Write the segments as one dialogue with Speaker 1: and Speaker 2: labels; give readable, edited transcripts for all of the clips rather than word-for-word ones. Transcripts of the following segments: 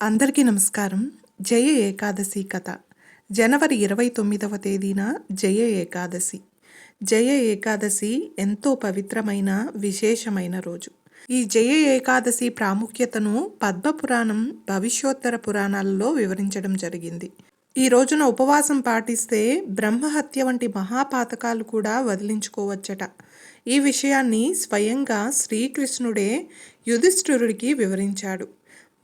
Speaker 1: అందరికీ నమస్కారం. జయ ఏకాదశి కథ. జనవరి 29వ తేదీన జయ ఏకాదశి. జయ ఏకాదశి ఎంతో పవిత్రమైన విశేషమైన రోజు. ఈ జయ ఏకాదశి ప్రాముఖ్యతను పద్మపురాణం, భవిష్యోత్తర పురాణాలలో వివరించడం జరిగింది. ఈ రోజున ఉపవాసం పాటిస్తే బ్రహ్మహత్య వంటి మహాపాతకాలు కూడా వదిలించుకోవచ్చట. ఈ విషయాన్ని స్వయంగా శ్రీకృష్ణుడే యుధిష్ఠిరుడికి వివరించాడు.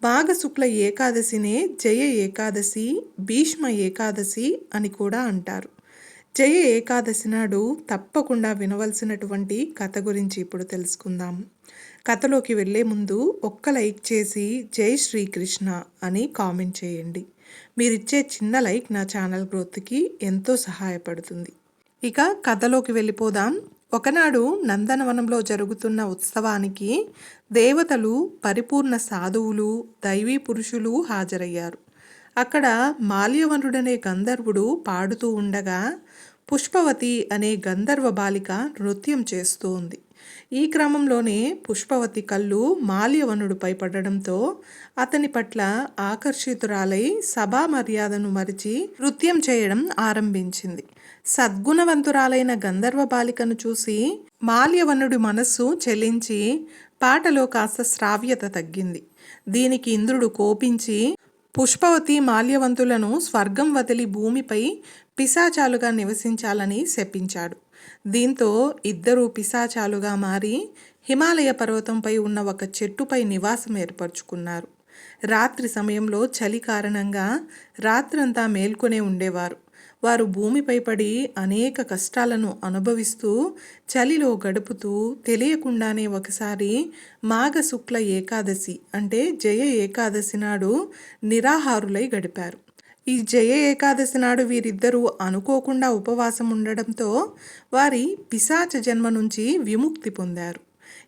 Speaker 1: మాఘ శుక్ల ఏకాదశినే జయ ఏకాదశి, భీష్మ ఏకాదశి అని కూడా అంటారు. జయ ఏకాదశి నాడు తప్పకుండా వినవలసినటువంటి కథ గురించి ఇప్పుడు తెలుసుకుందాం. కథలోకి వెళ్ళే ముందు ఒక్క లైక్ చేసి జై శ్రీకృష్ణ అని కామెంట్ చేయండి. మీరిచ్చే చిన్న లైక్ నా ఛానల్ గ్రోత్కి ఎంతో సహాయపడుతుంది. ఇక కథలోకి వెళ్ళిపోదాం. ఒకనాడు నందనవనంలో జరుగుతున్న ఉత్సవానికి దేవతలు, పరిపూర్ణ సాధువులు, దైవీ పురుషులు హాజరయ్యారు. అక్కడ మాల్యవనుడనే గంధర్వుడు పాడుతూ ఉండగా పుష్పవతి అనే గంధర్వ బాలిక నృత్యం చేస్తూ ఉంది. ఈ క్రమంలోనే పుష్పవతి కళ్ళు మాల్యవనుడిపై పడడంతో అతని పట్ల ఆకర్షితురాలై సభా మర్యాదను మరిచి నృత్యం చేయడం ఆరంభించింది. సద్గుణవంతురాలైన గంధర్వ బాలికను చూసి మాల్యవనుడి మనస్సు చెలించి పాటలో కాస్త శ్రావ్యత తగ్గింది. దీనికి ఇంద్రుడు కోపించి పుష్పవతి, మాల్యవంతులను స్వర్గం వదిలి భూమిపై పిశాచాలుగా నివసించాలని శపించాడు. దీంతో ఇద్దరూ పిశాచాలుగా మారి హిమాలయ పర్వతంపై ఉన్న ఒక చెట్టుపై నివాసం ఏర్పరచుకున్నారు. రాత్రి సమయంలో చలి కారణంగా రాత్రంతా మేల్కొనే ఉండేవారు. వారు భూమిపై పడి అనేక కష్టాలను అనుభవిస్తూ చలిలో గడుపుతూ తెలియకుండానే ఒకసారి మాఘ శుక్ల ఏకాదశి అంటే జయ ఏకాదశి నాడు నిరాహారులై గడిపారు. ఈ జయ ఏకాదశి నాడు వీరిద్దరూ అనుకోకుండా ఉపవాసం ఉండడంతో వారి పిశాచ జన్మ నుంచి విముక్తి పొందారు.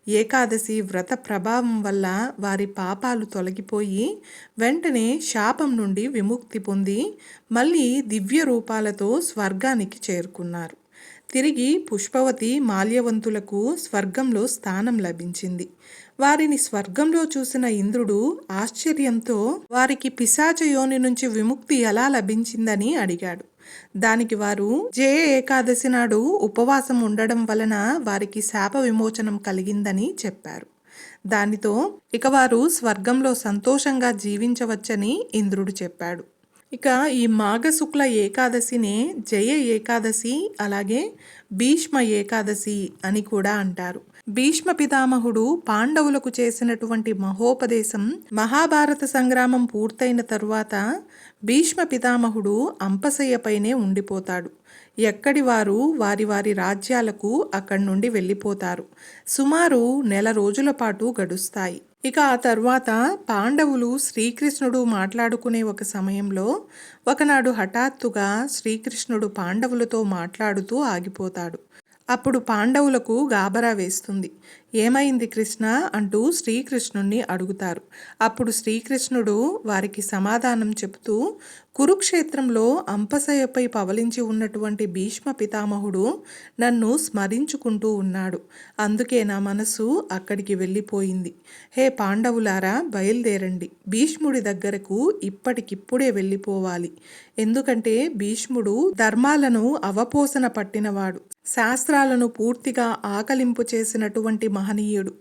Speaker 1: ఏకాదశి వ్రత ప్రభావం వల్ల వారి పాపాలు తొలగిపోయి వెంటనే శాపం నుండి విముక్తి పొంది మళ్ళీ దివ్య రూపాలతో స్వర్గానికి చేరుకున్నారు. తిరిగి పుష్పవతి, మాల్యవంతులకు స్వర్గంలో స్థానం లభించింది. వారిని స్వర్గంలో చూసిన ఇంద్రుడు ఆశ్చర్యంతో వారికి పిశాచ యోని నుంచి విముక్తి ఎలా లభించిందని అడిగాడు. దానికి వారు జయ ఏకాదశి నాడు ఉపవాసం ఉండడం వలన వారికి శాప విమోచనం కలిగిందని చెప్పారు. దానితో ఇక వారు స్వర్గంలో సంతోషంగా జీవించవచ్చని ఇంద్రుడు చెప్పాడు. ఇక ఈ మాఘ శుక్ల ఏకాదశినే జయ ఏకాదశి, అలాగే భీష్మ ఏకాదశి అని కూడా అంటారు. భీష్మ పితామహుడు పాండవులకు చేసినటువంటి మహోపదేశం మహాభారత సంగ్రామం పూర్తయిన తరువాత భీష్మ పితామహుడు అంపశయ్యపైనే ఉండిపోతాడు. ఎక్కడి వారు వారి వారి రాజ్యాలకు అక్కడి నుండి వెళ్ళిపోతారు. సుమారు నెల రోజుల పాటు గడుస్తాయి. ఇక ఆ తర్వాత పాండవులు, శ్రీకృష్ణుడు మాట్లాడుకునే ఒక సమయంలో ఒకనాడు హఠాత్తుగా శ్రీకృష్ణుడు పాండవులతో మాట్లాడుతూ ఆగిపోతాడు. అప్పుడు పాండవులకు గాబరా వేస్తుంది. ఏమైంది కృష్ణ అంటూ శ్రీకృష్ణుణ్ణి అడుగుతారు. అప్పుడు శ్రీకృష్ణుడు వారికి సమాధానం చెబుతూ కురుక్షేత్రంలో అంపశయ్యపై పవలించి ఉన్నటువంటి భీష్మ పితామహుడు నన్ను స్మరించుకుంటూ ఉన్నాడు. అందుకే నా మనసు అక్కడికి వెళ్ళిపోయింది. హే పాండవులారా, బయలుదేరండి. భీష్ముడి దగ్గరకు ఇప్పటికిప్పుడే వెళ్ళిపోవాలి. ఎందుకంటే భీష్ముడు ధర్మాలను అవపోసన పట్టినవాడు, శాస్త్రాలను పూర్తిగా ఆకలింపు చేసినటువంటి మహనీయుడు.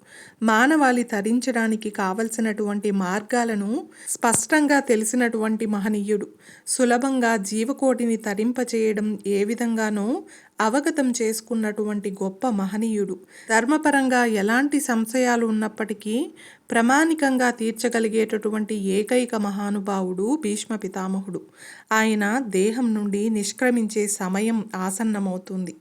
Speaker 1: మానవాళి తరించడానికి కావలసినటువంటి మార్గాలను స్పష్టంగా తెలిసినటువంటి మహనీయుడు. సులభంగా జీవకోటిని తరింపచేయడం ఏ విధంగానో అవగతం చేసుకున్నటువంటి గొప్ప మహనీయుడు. ధర్మపరంగా ఎలాంటి సంశయాలు ఉన్నప్పటికీ ప్రామాణికంగా తీర్చగలిగేటటువంటి ఏకైక మహానుభావుడు భీష్మ పితామహుడు. ఆయన దేహం నుండి నిష్క్రమించే సమయం ఆసన్నమవుతుంది.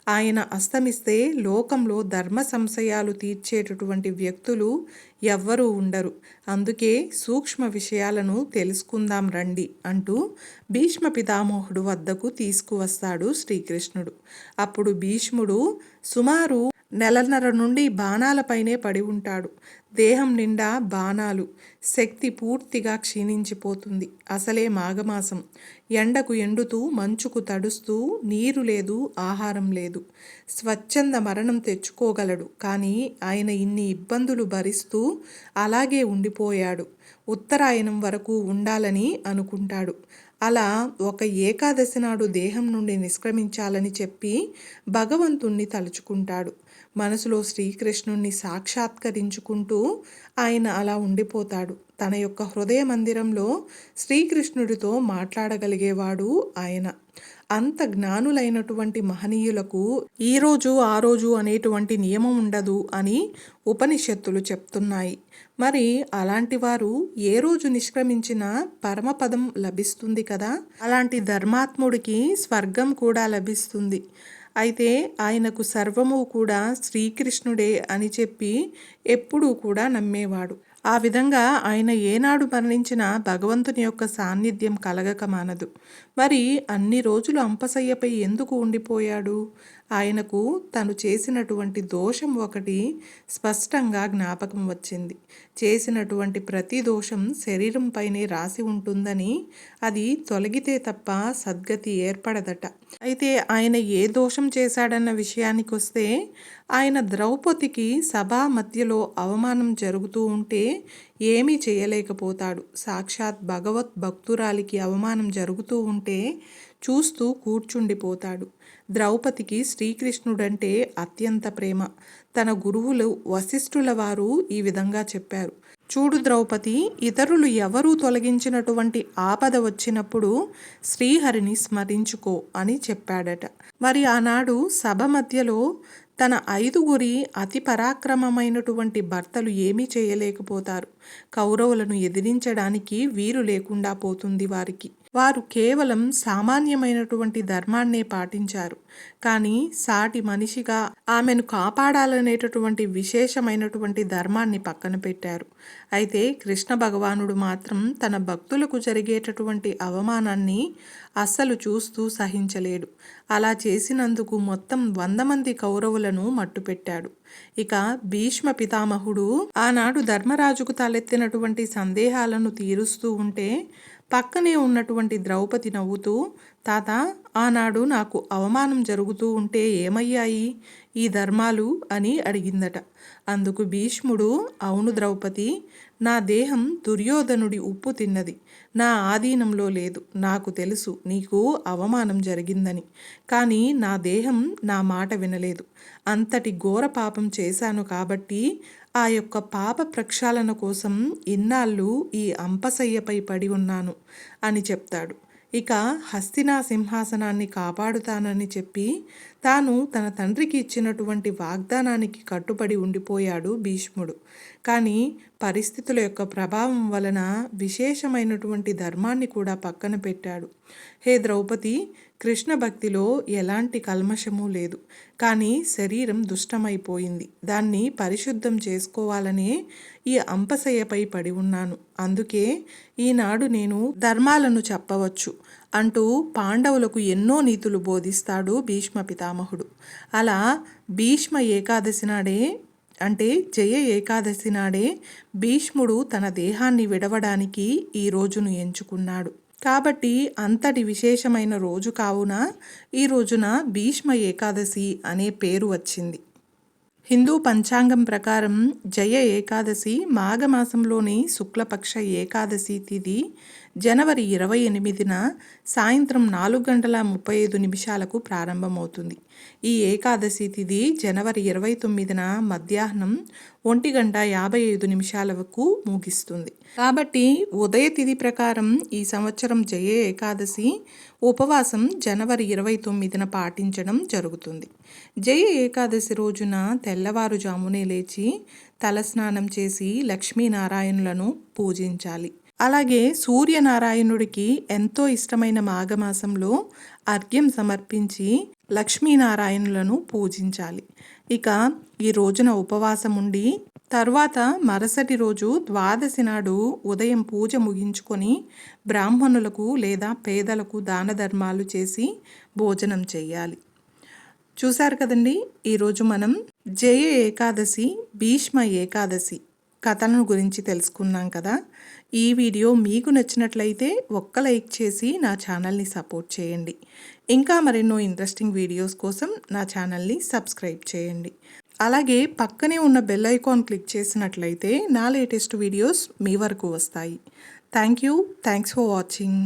Speaker 1: ఆయన అస్తమిస్తే లోకంలో ధర్మ సంశయాలు తీర్చేటటువంటి వ్యక్తులు ఎవ్వరూ ఉండరు. అందుకే సూక్ష్మ విషయాలను తెలుసుకుందాం రండి అంటూ భీష్మ పితామహుడు వద్దకు తీసుకువస్తాడు శ్రీకృష్ణుడు. అప్పుడు భీష్ముడు సుమారు నెలన్నర నుండి బాణాలపైనే పడి ఉంటాడు. దేహం నిండా బాణాలు. శక్తి పూర్తిగా క్షీణించిపోతుంది. అసలే మాఘమాసం. ఎండకు ఎండుతూ, మంచుకు తడుస్తూ, నీరు లేదు, ఆహారం లేదు. స్వచ్ఛంద మరణం తెచ్చుకోగలడు. కానీ ఆయన ఇన్ని ఇబ్బందులు భరిస్తూ అలాగే ఉండిపోయాడు. ఉత్తరాయణం వరకు ఉండాలని అనుకుంటాడు. అలా ఒక ఏకాదశి నాడు దేహం నుండి నిష్క్రమించాలని చెప్పి భగవంతుణ్ణి తలుచుకుంటాడు. మనసులో శ్రీకృష్ణుణ్ణి సాక్షాత్కరించుకుంటూ ఆయన అలా ఉండిపోతాడు. తన యొక్క హృదయ మందిరంలో శ్రీకృష్ణుడితో మాట్లాడగలిగేవాడు ఆయన. అంత జ్ఞానులైనటువంటి మహనీయులకు ఈ రోజు ఆ రోజు అనేటువంటి నియమం ఉండదు అని ఉపనిషత్తులు చెప్తున్నాయి. మరి అలాంటి వారు ఏ రోజు నిష్క్రమించినా పరమపదం లభిస్తుంది కదా. అలాంటి ధర్మాత్ముడికి స్వర్గం కూడా లభిస్తుంది. అయితే ఆయనకు సర్వము కూడా శ్రీకృష్ణుడే అని చెప్పి ఎప్పుడూ కూడా నమ్మేవాడు. ఆ విధంగా ఆయన ఏనాడు మరణించినా భగవంతుని యొక్క సాన్నిధ్యం కలగక మానదు. మరి అన్ని రోజులు అంపశయ్యపై ఎందుకు ఉండిపోయాడు? ఆయనకు తను చేసినటువంటి దోషం ఒకటి స్పష్టంగా జ్ఞాపకం వచ్చింది. చేసినటువంటి ప్రతి దోషం శరీరంపైనే రాసి ఉంటుందని, అది తొలగితే తప్ప సద్గతి ఏర్పడదట. అయితే ఆయన ఏ దోషం చేశాడన్న విషయానికి వస్తే, ఆయన ద్రౌపదికి సభా మధ్యలో అవమానం జరుగుతూ ఉంటే ఏమీ చేయలేకపోతాడు. సాక్షాత్ భగవత్ భక్తురాలికి అవమానం జరుగుతూ ఉంటే చూస్తూ కూర్చుండిపోతాడు. ద్రౌపదికి శ్రీకృష్ణుడంటే అత్యంత ప్రేమ. తన గురువులు వశిష్ఠుల వారు ఈ విధంగా చెప్పారు. చూడు ద్రౌపది, ఇతరులు ఎవరూ తొలగించినటువంటి ఆపద వచ్చినప్పుడు శ్రీహరిని స్మరించుకో అని చెప్పాడట. మరి ఆనాడు సభ మధ్యలో తన 5 అతి పరాక్రమమైనటువంటి భర్తలు ఏమీ చేయలేకపోతారు. కౌరవులను ఎదిరించడానికి వీరు లేకుండా పోతుంది వారికి. వారు కేవలం సామాన్యమైనటువంటి ధర్మాన్నే పాటించారు. కానీ సాటి మనిషిగా ఆమెను కాపాడాలనేటటువంటి విశేషమైనటువంటి ధర్మాన్ని పక్కన పెట్టారు. అయితే కృష్ణ భగవానుడు మాత్రం తన భక్తులకు జరిగేటటువంటి అవమానాన్ని అస్సలు చూస్తూ సహించలేడు. అలా చేసినందుకు మొత్తం 100 మంది కౌరవులను మట్టుపెట్టాడు. ఇక భీష్మ పితామహుడు ఆనాడు ధర్మరాజుకు తలెత్తినటువంటి సందేహాలను తీరుస్తూ ఉంటే పక్కనే ఉన్నటువంటి ద్రౌపది నవ్వుతూ, తాత, ఆనాడు నాకు అవమానం జరుగుతూ ఉంటే ఏమయ్యాయి ఈ ధర్మాలు అని అడిగిందట. అందుకు భీష్ముడు, అవును ద్రౌపది, నా దేహం దుర్యోధనుడి ఉప్పు తిన్నది. నా ఆధీనంలో లేదు. నాకు తెలుసు నీకు అవమానం జరిగిందని. కానీ నా దేహం నా మాట వినలేదు. అంతటి ఘోర పాపం చేశాను కాబట్టి ఆ యొక్క పాప ప్రక్షాళన కోసం ఇన్నాళ్ళు ఈ అంపశయ్యపై పడి ఉన్నాను అని చెప్తాడు. ఇక హస్తినా సింహాసనాన్ని కాపాడుతానని చెప్పి తాను తన తండ్రికి ఇచ్చినటువంటి వాగ్దానానికి కట్టుబడి ఉండిపోయాడు భీష్ముడు. కానీ పరిస్థితుల యొక్క ప్రభావం వలన విశేషమైనటువంటి ధర్మాన్ని కూడా పక్కన పెట్టాడు. హే ద్రౌపది, కృష్ణ భక్తిలో ఎలాంటి కల్మషము లేదు. కానీ శరీరం దుష్టమైపోయింది. దాన్ని పరిశుద్ధం చేసుకోవాలనే ఈ అంపశయ్యపై పడి ఉన్నాను. అందుకే ఈనాడు నేను ధర్మాలను చెప్పవచ్చు అంటూ పాండవులకు ఎన్నో నీతులు బోధిస్తాడు భీష్మ పితామహుడు. అలా భీష్మ ఏకాదశి నాడే, అంటే జయ ఏకాదశి నాడే భీష్ముడు తన దేహాన్ని విడవడానికి ఈ రోజును ఎంచుకున్నాడు. కాబట్టి అంతటి విశేషమైన రోజు కావున ఈ రోజున భీష్మ ఏకాదశి అనే పేరు వచ్చింది. హిందూ పంచాంగం ప్రకారం జయ ఏకాదశి మాఘమాసంలోని శుక్లపక్ష ఏకాదశి తిథి జనవరి 28న సాయంత్రం 4:35 ప్రారంభమవుతుంది. ఈ ఏకాదశి తిథి జనవరి 29న మధ్యాహ్నం 1:55 ముగిస్తుంది. కాబట్టి ఉదయ తిథి ప్రకారం ఈ సంవత్సరం జయ ఏకాదశి ఉపవాసం జనవరి 29న పాటించడం జరుగుతుంది. జయ ఏకాదశి రోజున తెల్లవారుజామునే లేచి తలస్నానం చేసి లక్ష్మీనారాయణులను పూజించాలి. అలాగే సూర్యనారాయణుడికి ఎంతో ఇష్టమైన మాఘమాసంలో అర్ఘ్యం సమర్పించి లక్ష్మీనారాయణులను పూజించాలి. ఇక ఈ రోజున ఉపవాసం ఉండి తర్వాత మరుసటి రోజు ద్వాదశి నాడు ఉదయం పూజ ముగించుకొని బ్రాహ్మణులకు లేదా పేదలకు దాన ధర్మాలు చేసి భోజనం చేయాలి. చూశారు కదండి, ఈరోజు మనం జయ ఏకాదశి, భీష్మ ఏకాదశి కథలను గురించి తెలుసుకున్నాం కదా. ఈ వీడియో మీకు నచ్చినట్లయితే ఒక్క లైక్ చేసి నా ఛానల్ని సపోర్ట్ చేయండి. ఇంకా మరెన్నో ఇంట్రెస్టింగ్ వీడియోస్ కోసం నా ఛానల్ని సబ్స్క్రైబ్ చేయండి. అలాగే పక్కనే ఉన్న బెల్ ఐకాన్ క్లిక్ చేసినట్లయితే నా లేటెస్ట్ వీడియోస్ మీ వరకు వస్తాయి. Thanks for watching.